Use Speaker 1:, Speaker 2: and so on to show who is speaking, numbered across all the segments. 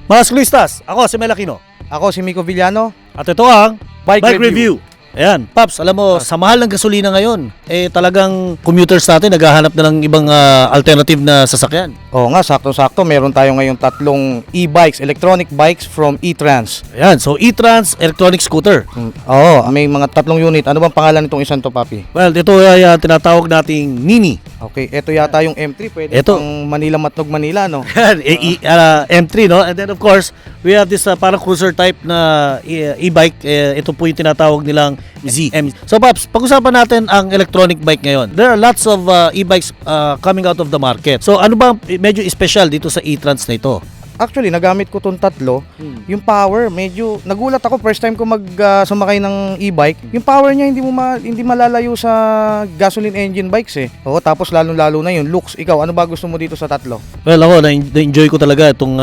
Speaker 1: Mga sklistas, ako si Mel Aquino.
Speaker 2: Ako si Miko Villano.
Speaker 1: At ito ang
Speaker 2: Bike
Speaker 1: Review. Ayan, Paps, alam mo, sa mahal ng gasolina ngayon, talagang commuters natin naghahanap na ng ibang alternative na sasakyan.
Speaker 2: Oo nga, sakto-sakto. Meron tayo ngayon tatlong e-bikes, electronic bikes from E-Trans.
Speaker 1: Ayan, so E-Trans electronic scooter.
Speaker 2: Oo, may mga tatlong unit. Ano bang pangalan nitong isang to, Papi?
Speaker 1: Well, ito ay tinatawag nating Nini.
Speaker 2: Okay, ito yata yung M3. Pwede
Speaker 1: Ito.
Speaker 2: pang Manila Matnog Manila, no?
Speaker 1: Ayan, M3, no? And then of course, we have this parang cruiser type na e-bike. Ito po yung tinatawag nilang Z. So Paps, pag-usapan natin ang electronic bike ngayon. There are lots of e-bikes coming out of the market. So ano ba medyo special dito sa E-Trans na ito?
Speaker 2: Actually, nagamit ko tong tatlo. Yung power, medyo nagulat ako first time ko sumakay ng e-bike. Yung power niya hindi malalayo sa gasoline engine bikes eh. Oo, tapos lalo-lalo na yung looks. Ikaw, ano ba gusto mo dito sa tatlo?
Speaker 1: Well, ako na-enjoy ko talaga itong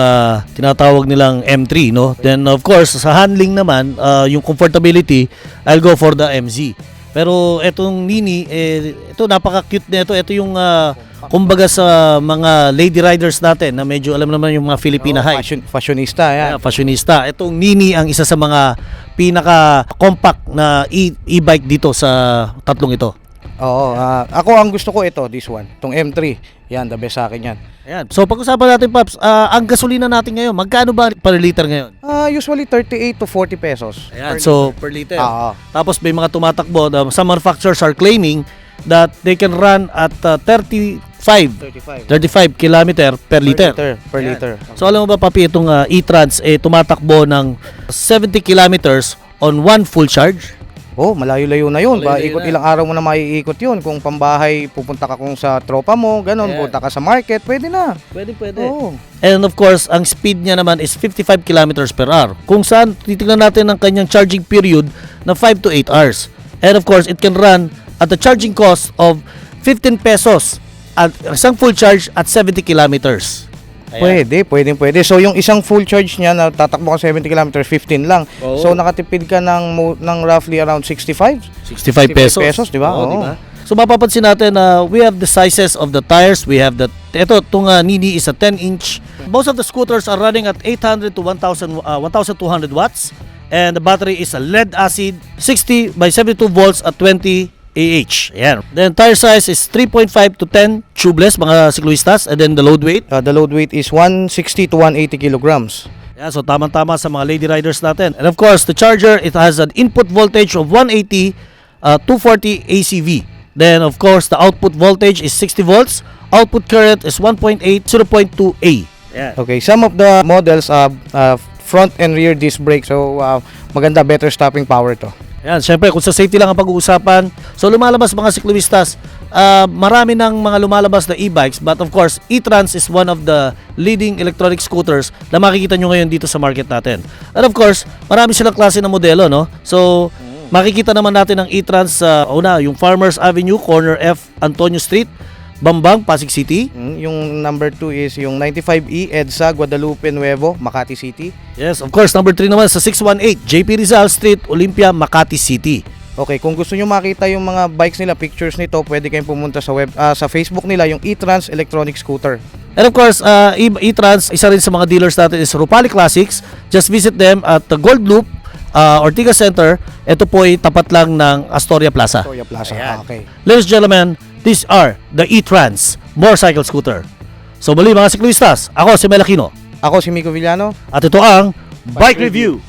Speaker 1: tinatawag nilang M3, no? Then of course, sa handling naman, yung comfortability, I'll go for the MZ. Pero etong Nini, ito napaka-cute na ito. Ito yung kumbaga sa mga lady riders natin na medyo alam naman yung mga Filipina high.
Speaker 2: Fashionista, yan.
Speaker 1: Fashionista. Itong Nini ang isa sa mga pinaka-compact na e-bike dito sa tatlong ito.
Speaker 2: Oo, ako ang gusto ko ito, this one. Itong M3. Yan, the best sa akin yan.
Speaker 1: Ayan. So pag-usapan natin, Paps, ang gasolina natin ngayon, magkano ba per liter ngayon?
Speaker 2: Usually 38 to 40 pesos.
Speaker 1: Ayan, per liter.
Speaker 2: Oo.
Speaker 1: Tapos may mga tumatakbo, some manufacturers are claiming that they can run at 35 kilometer per liter.
Speaker 2: Per liter.
Speaker 1: So alam mo ba, Papi, itong E-Trans tumatakbo ng 70 kilometers on one full charge?
Speaker 2: Oh, malayo-layo na yun.
Speaker 1: Malayo-layo
Speaker 2: Ikot
Speaker 1: na.
Speaker 2: ilang araw mo na maiikot yun. Kung pambahay, pupunta ka kung sa tropa mo, ganun,
Speaker 1: Ayan.
Speaker 2: punta ka sa market, pwede na.
Speaker 1: Pwede.
Speaker 2: Oo.
Speaker 1: And of course, ang speed niya naman is 55 kilometers per hour. Kung saan, titignan natin ang kanyang charging period na 5 to 8 hours. And of course, it can run at the charging cost of 15 pesos at isang full charge at 70 kilometers. Ayan.
Speaker 2: Pwede. So, yung isang full charge niya na tatakbo ka 70 kilometers, 15 lang.
Speaker 1: Oo.
Speaker 2: So, nakatipid ka ng roughly around 65
Speaker 1: 65 pesos.
Speaker 2: di ba?
Speaker 1: Oo,
Speaker 2: Oo.
Speaker 1: di ba? So mapapansin natin na we have the sizes of the tires. We have itong Nini is a 10-inch. Most of the scooters are running at 800 to 1,200 watts. And the battery is a lead acid 60 by 72 volts at 20 AH. Ayan. Then tire size is 3.5 to 10 tubeless, mga siklistas. And then the load weight.
Speaker 2: The load weight is 160 to 180 kilograms.
Speaker 1: Yeah, so tamang-tama sa mga lady riders natin. And of course, the charger, it has an input voltage of 180 240 ACV. Then of course, the output voltage is 60 volts. Output current is 1.8 0.2 A. Yeah.
Speaker 2: Okay, some of the models front and rear disc brake. So, maganda, better stopping power to.
Speaker 1: Yan, syempre kung sa safety lang ang pag-uusapan. So lumalabas mga siklistas, marami ng mga lumalabas na e-bikes, but of course, E-Trans is one of the leading electronic scooters na makikita nyo ngayon dito sa market natin. And of course, marami silang klase ng modelo, no? So, makikita naman natin ang E-Trans sa yung Farmers Avenue, corner F, Antonio Street, Bambang, Pasig City.
Speaker 2: Yung number 2 is yung 95E, EDSA, Guadalupe Nuevo, Makati City.
Speaker 1: Yes, of course, number 3 naman sa 618 JP Rizal Street, Olympia, Makati City.
Speaker 2: Okay, kung gusto nyo makita yung mga bikes nila, pictures nito, pwede kayong pumunta sa Facebook nila, yung E-Trans Electronic Scooter.
Speaker 1: And of course, E-Trans, isa rin sa mga dealers natin is Rupali Classics. Just visit them at the Gold Loop, Ortigas Center. Ito po ay tapat lang ng Astoria Plaza.
Speaker 2: Astoria Plaza.
Speaker 1: Ayan.
Speaker 2: Okay.
Speaker 1: Ladies and gentlemen, these are the E-Trans motorcycle scooter. So muli mga siklistas, ako si Mel Aquino.
Speaker 2: Ako si Miko Villano.
Speaker 1: At ito ang Bike Review.